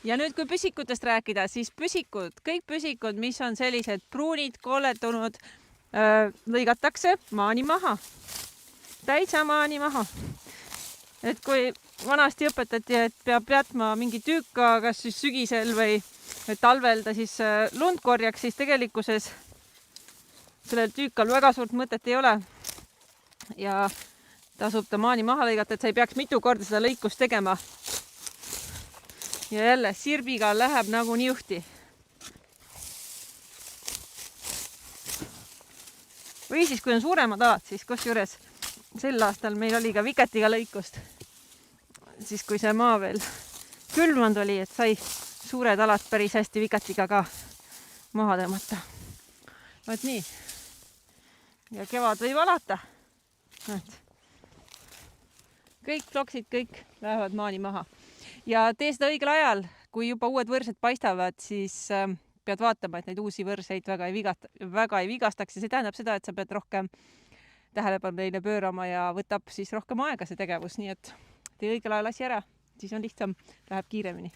Ja nüüd, kui püsikutest rääkida, siis kõik püsikud, mis on sellised pruunid, kolletunud, lõigatakse maani maha. Täitsa maani maha. Et kui vanasti õpetati, et peab jätma mingi tüüka, kas siis sügisel või talvel ta siis lund korjaks, siis tegelikkuses sellel tüükal väga suurt mõtet ei ole. Ja tasub ta maani maha lõigata, et sa ei peaks mitu korda seda lõikust tegema. Ja jälle sirbiga läheb nagu niuhti. Või siis, kui on suuremad alad, siis kusjuures sel aastal meil oli ka viketiga lõikust. Siis kui see maa veel külmand oli, et sai suured alad päris hästi viketiga ka maha tõmmata. Võt nii. Ja kevad võib alata. Kõik ploksid, kõik lähevad maani maha. Ja tee seda õigel ajal, kui juba uued võrsed paistavad, siis pead vaatama, et neid uusi võrseid väga ei vigastaks. Ja see tähendab seda, et sa pead rohkem tähelepanu neile pöörama ja võtab siis rohkem aega see tegevus. Nii et tee õigel ajal asi ära, siis on lihtsam, läheb kiiremini.